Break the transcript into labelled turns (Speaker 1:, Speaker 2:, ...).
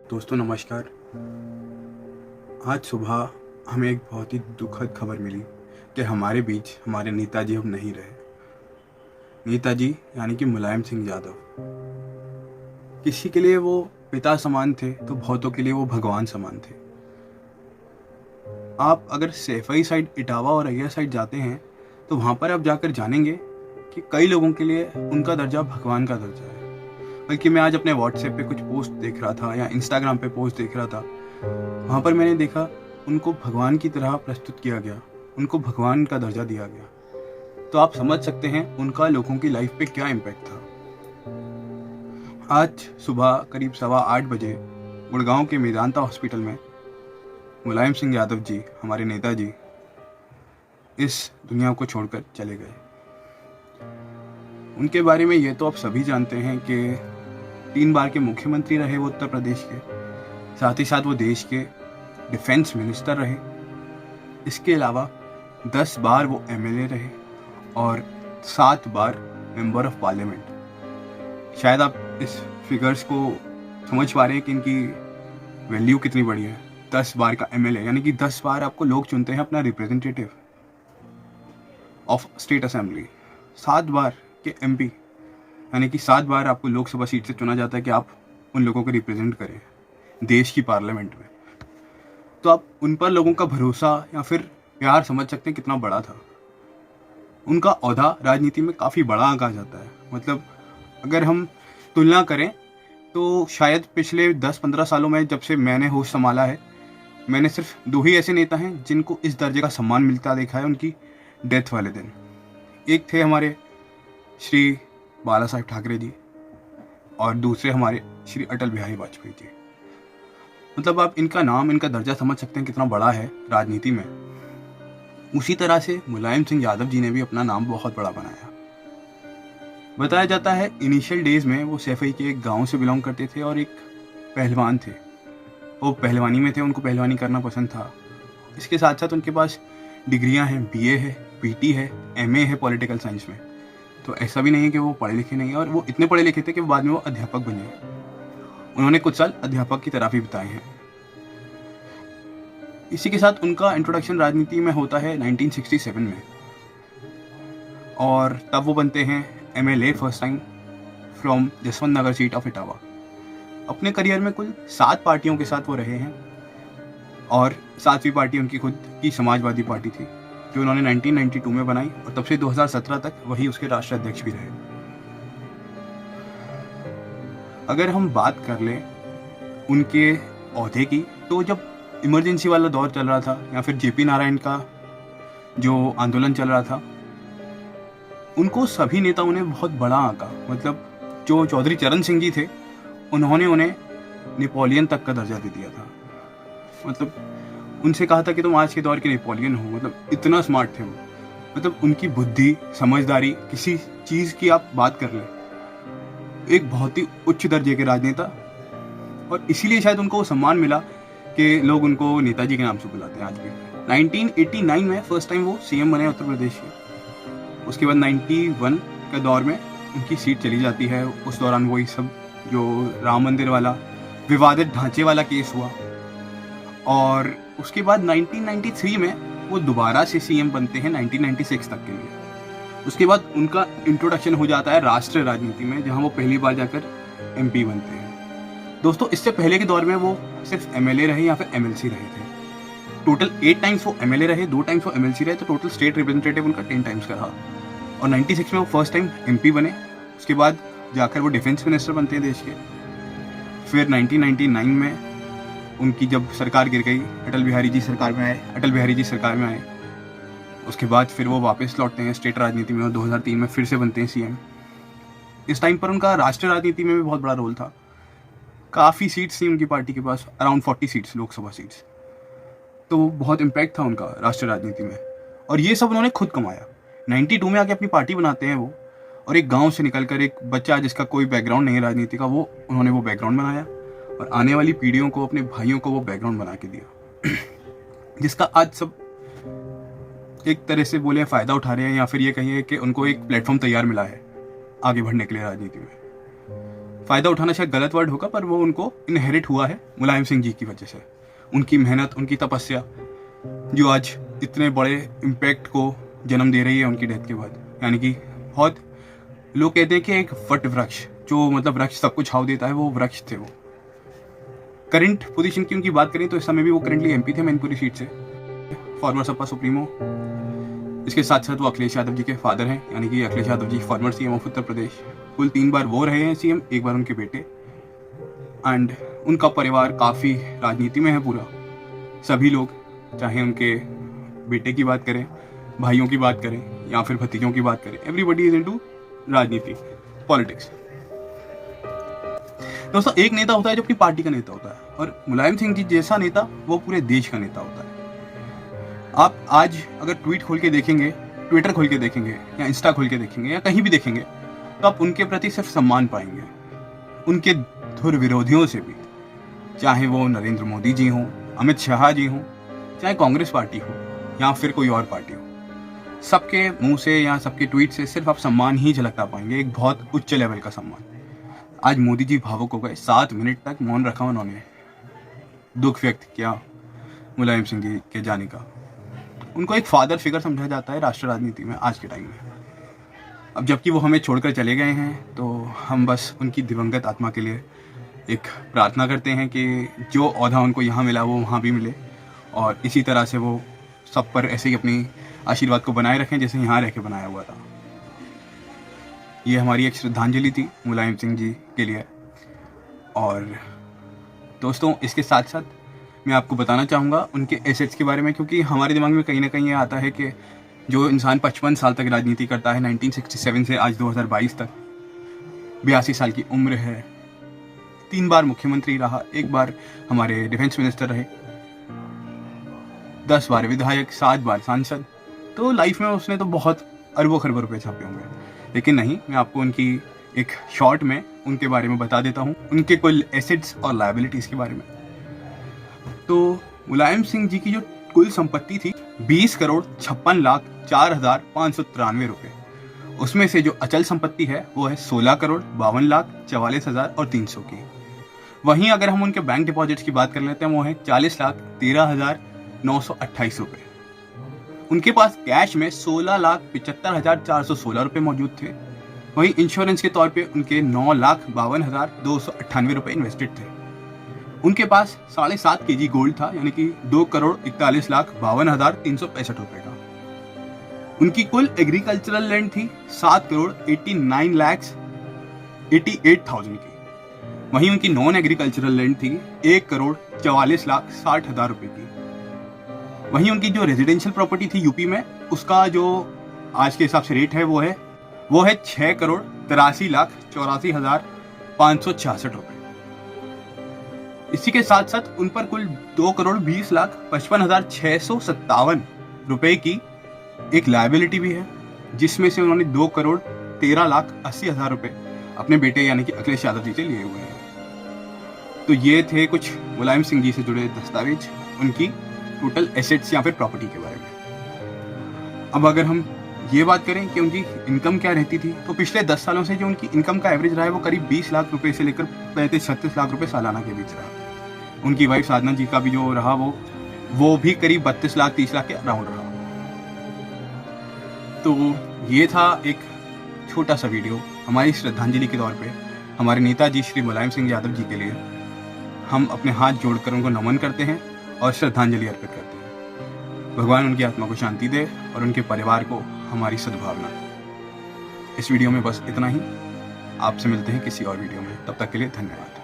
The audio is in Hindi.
Speaker 1: दोस्तों नमस्कार। आज सुबह हमें एक बहुत ही दुखद खबर मिली कि हमारे बीच हमारे नेताजी अब नहीं रहे। नेताजी यानी कि मुलायम सिंह यादव, किसी के लिए वो पिता समान थे तो बहुतों के लिए वो भगवान समान थे। आप अगर सैफई साइड, इटावा और अय्या साइड जाते हैं तो वहाँ पर आप जाकर जानेंगे कि कई लोगों के लिए उनका दर्जा भगवान का दर्जा है। बल्कि मैं आज अपने व्हाट्सएप पे कुछ पोस्ट देख रहा था या इंस्टाग्राम पे पोस्ट देख रहा था, वहाँ पर मैंने देखा उनको भगवान की तरह प्रस्तुत किया गया, उनको भगवान का दर्जा दिया गया। तो आप समझ सकते हैं उनका लोगों की लाइफ पे क्या इम्पैक्ट था। आज सुबह करीब 8:15 बजे गुड़गांव के मेदांता हॉस्पिटल में मुलायम सिंह यादव जी, हमारे नेताजी, इस दुनिया को छोड़कर चले गए। उनके बारे में ये तो आप सभी जानते हैं कि 3 बार के मुख्यमंत्री रहे वो उत्तर प्रदेश के, साथ ही साथ वो देश के डिफेंस मिनिस्टर रहे। इसके अलावा 10 बार वो एमएलए रहे और 7 बार मेंबर ऑफ पार्लियामेंट। शायद आप इस फिगर्स को समझ पा रहे हैं कि इनकी वैल्यू कितनी बड़ी है। 10 बार का एमएलए यानी कि 10 बार आपको लोग चुनते हैं अपना रिप्रेजेंटेटिव ऑफ स्टेट असेंबली। 7 बार के एमपी यानी कि 7 बार आपको लोकसभा सीट से चुना जाता है कि आप उन लोगों को रिप्रेजेंट करें देश की पार्लियामेंट में। तो आप उन पर लोगों का भरोसा या फिर प्यार समझ सकते हैं कितना बड़ा था। उनका ओहदा राजनीति में काफ़ी बड़ा आंका जाता है। मतलब अगर हम तुलना करें तो शायद पिछले 10-15 सालों में जब से मैंने होश संभाला है, मैंने सिर्फ 2 ही ऐसे नेता हैं जिनको इस दर्जे का सम्मान मिलता देखा है उनकी डेथ वाले दिन। एक थे हमारे श्री बाला साहेब ठाकरे जी और दूसरे हमारे श्री अटल बिहारी वाजपेयी जी। मतलब आप इनका नाम, इनका दर्जा समझ सकते हैं कितना बड़ा है राजनीति में। उसी तरह से मुलायम सिंह यादव जी ने भी अपना नाम बहुत बड़ा बनाया। बताया जाता है इनिशियल डेज में वो सैफई के एक गांव से बिलोंग करते थे और एक पहलवान थे। वो पहलवानी में थे, उनको पहलवानी करना पसंद था। इसके साथ साथ उनके पास डिग्रियां हैं, बीए है, पीटी है, एमए है पॉलिटिकल साइंस में। तो ऐसा भी नहीं है कि वो पढ़े लिखे नहीं है, और वो इतने पढ़े लिखे थे कि बाद में वो अध्यापक बने। उन्होंने कुछ साल अध्यापक की तरह भी बिताए हैं। इसी के साथ उनका इंट्रोडक्शन राजनीति में होता है 1967 में, और तब वो बनते हैं MLA first time from Jaswant Nagar seat of Etawah. अपने करियर में कुल 7 पार्टियों के साथ वो रहे हैं, और 7वीं पार्टी उनकी खुद की समाजवादी पार्टी थी जो उन्होंने 1992 में बनाई, और तब से 2017 तक वही उसके राष्ट्रीय अध्यक्ष भी रहे। अगर हम बात कर लें उनके ओहदे की, तो जब इमरजेंसी वाला दौर चल रहा था या फिर जेपी नारायण का जो आंदोलन चल रहा था, उनको सभी नेताओं ने बहुत बड़ा आंका। मतलब जो चौधरी चरण सिंह जी थे, उन्होंने उन्हें नेपोलियन तक का दर्जा दे दिया था। मतलब उनसे कहा था कि तुम आज के दौर के नेपोलियन हो। मतलब इतना स्मार्ट थे वो। मतलब उनकी बुद्धि, समझदारी, किसी चीज़ की आप बात कर लें, एक बहुत ही उच्च दर्जे के राजनेता। और इसीलिए शायद उनको सम्मान मिला कि लोग उनको नेताजी के नाम से बुलाते हैं आज भी। 1989 में फर्स्ट टाइम वो सीएम बने उत्तर प्रदेश के। उसके बाद 91 के दौर में उनकी सीट चली जाती है। उस दौरान वही सब जो राम मंदिर वाला विवादित ढांचे वाला केस हुआ, और उसके बाद 1993 में वो दोबारा से सीएम बनते हैं 1996 तक के लिए। उसके बाद उनका इंट्रोडक्शन हो जाता है राष्ट्रीय राजनीति में, जहां वो पहली बार जाकर एमपी बनते हैं। दोस्तों, इससे पहले के दौर में वो सिर्फ एमएलए रहे या फिर एमएलसी रहे थे। टोटल 8 टाइम्स वो एमएलए रहे, 2 टाइम्स वो एमएलसी रहे, तो टोटल स्टेट रिप्रेजेंटेटिव उनका 10 टाइम्स का रहा। और 96 में वो फर्स्ट टाइम एमपी बने। उसके बाद जाकर वो डिफेंस मिनिस्टर बनते हैं देश के। फिर 1999 में उनकी जब सरकार गिर गई, अटल बिहारी जी सरकार में आए। उसके बाद फिर वो वापस लौटते हैं स्टेट राजनीति में, और 2003 में फिर से बनते हैं सीएम। इस टाइम पर उनका राष्ट्रीय राजनीति में भी बहुत बड़ा रोल था। काफ़ी सीट्स थी उनकी पार्टी के पास, अराउंड 40 सीट्स, लोकसभा सीट्स। तो बहुत इम्पैक्ट था उनका राष्ट्रीय राजनीति में, और ये सब उन्होंने खुद कमाया। 92 में आके अपनी पार्टी बनाते हैं वो, और एक गांव से निकलकर एक बच्चा जिसका कोई बैकग्राउंड नहीं है राजनीति का, उन्होंने वो बैकग्राउंड बनाया, और आने वाली पीढ़ियों को, अपने भाइयों को वो बैकग्राउंड बना के दिया, जिसका आज सब एक तरह से बोले फ़ायदा उठा रहे हैं, या फिर ये कहिए कि उनको एक प्लेटफॉर्म तैयार मिला है आगे बढ़ने के लिए राजनीति में। फ़ायदा उठाना शायद गलत वर्ड होगा, पर वो उनको इनहेरिट हुआ है मुलायम सिंह जी की वजह से। उनकी मेहनत, उनकी तपस्या जो आज इतने बड़े इम्पैक्ट को जन्म दे रही है उनकी डेथ के बाद। यानी कि बहुत लोग कहते हैं कि एक वट वृक्ष, जो मतलब वृक्ष सबको छाव देता है, वो वृक्ष थे वो। करंट पोजीशन की उनकी बात करें तो इस समय भी वो करंटली एमपी थे मैनपुरी सीट से, फॉर्मर सपा सुप्रीमो। इसके साथ साथ वो अखिलेश यादव जी के फादर हैं, यानी कि Akhilesh Yadav ji farmer CM of Uttar Pradesh. कुल 3 बार वो रहे हैं सीएम, 1 बार उनके बेटे। एंड उनका परिवार काफ़ी राजनीति में है पूरा। सभी लोग, चाहे उनके बेटे की बात करें, भाइयों की बात करें या फिर भतीजों की बात करें, एवरीबडी इज इनटू राजनीति, पॉलिटिक्स। दोस्तों, एक नेता होता है जो अपनी पार्टी का नेता होता है, और मुलायम सिंह जी जैसा नेता वो पूरे देश का नेता होता है। आप आज अगर ट्वीट खोल के देखेंगे, ट्विटर खोल के देखेंगे या इंस्टा खोल के देखेंगे या कहीं भी देखेंगे, तो आप उनके प्रति सिर्फ सम्मान पाएंगे। उनके धुर विरोधियों से भी, चाहे वो नरेंद्र मोदी जी हों, अमित शाह जी हों, चाहे कांग्रेस पार्टी हो या फिर कोई और पार्टी हो, सबके मुंह से या सबके ट्वीट से सिर्फ आप सम्मान ही झलकता पाएंगे, एक बहुत उच्च लेवल का सम्मान। आज मोदी जी भावुक हो गए, 7 मिनट तक मौन रखा उन्होंने, दुख व्यक्त किया मुलायम सिंह जी के जाने का। उनको एक फादर फिगर समझा जाता है राष्ट्र राजनीति में आज के टाइम में। अब जबकि वो हमें छोड़कर चले गए हैं, तो हम बस उनकी दिवंगत आत्मा के लिए एक प्रार्थना करते हैं कि जो ओहदा उनको यहाँ मिला वो वहाँ भी मिले, और इसी तरह से वो सब पर ऐसे ही अपनी आशीर्वाद को बनाए रखें जैसे यहाँ रह के बनाया हुआ था। ये हमारी एक श्रद्धांजलि थी मुलायम सिंह जी के लिए। और दोस्तों, इसके साथ साथ मैं आपको बताना चाहूँगा उनके एसेट्स के बारे में, क्योंकि हमारे दिमाग में कहीं ना कहीं ये आता है कि जो इंसान 55 साल तक राजनीति करता है, 1967 से आज 2022 तक, 82 साल की उम्र है, 3 बार मुख्यमंत्री रहा, 1 बार हमारे डिफेंस मिनिस्टर रहे, 10 बार विधायक, 7 बार सांसद, तो लाइफ में उसने तो बहुत अरबों खरबों रुपए छापे होंगे। लेकिन नहीं, मैं आपको उनकी एक शॉर्ट में उनके बारे में बता देता हूँ, उनके कुल एसेट्स और लायबिलिटीज़ के बारे में। तो मुलायम सिंह जी की जो कुल संपत्ति थी 20,56,04,593 रुपये। उसमें से जो अचल संपत्ति है वो है 16,52,44,300 की। वहीं अगर हम उनके बैंक डिपॉजिट्स की बात कर लेते हैं, वो है 40,13,928 रुपये। उनके पास कैश में 16,75,416 रुपये मौजूद थे। वहीं इंश्योरेंस के तौर पे उनके 9,52,298 रुपये इन्वेस्टेड थे। उनके पास 7.5 kg गोल्ड था, यानी कि 2,41,52,365 रुपये का। उनकी कुल एग्रीकल्चरल लैंड थी 7,89,88,000 की। वहीं उनकी नॉन एग्रीकल्चरल लैंड थी 1,44,60,000 रुपये की। वहीं उनकी जो रेजिडेंशियल प्रॉपर्टी थी यूपी में, उसका जो आज के हिसाब से रेट है वो है 6,83,84,566 रुपये। इसी के साथ साथ उन पर कुल 2,20,55,657 रुपए की एक लायबिलिटी भी है, जिसमें से उन्होंने 2,13,80,000 रुपए अपने बेटे यानी कि अखिलेश यादव जी से लिए हुए हैं। तो ये थे कुछ मुलायम सिंह जी से जुड़े दस्तावेज, उनकी टोटल एसेट्स या फिर प्रॉपर्टी के बारे में। अब अगर हम ये बात करें कि उनकी इनकम क्या रहती थी, तो पिछले 10 सालों से जो उनकी इनकम का एवरेज रहा है वो करीब 20 लाख रुपए से लेकर 35-36 लाख रुपए सालाना के बीच रहा। उनकी वाइफ साधना जी का भी जो रहा वो भी करीब 32 लाख 30 लाख के अराउंड रहा। तो ये था एक छोटा सा वीडियो हमारी श्रद्धांजलि के तौर पे हमारे नेताजी श्री मुलायम सिंह यादव जी के लिए। हम अपने हाथ जोड़कर उनको नमन करते हैं और श्रद्धांजलि अर्पित करते हैं। भगवान उनकी आत्मा को शांति दे और उनके परिवार को हमारी सद्भावना। इस वीडियो में बस इतना ही। आपसे मिलते हैं किसी और वीडियो में, तब तक के लिए धन्यवाद।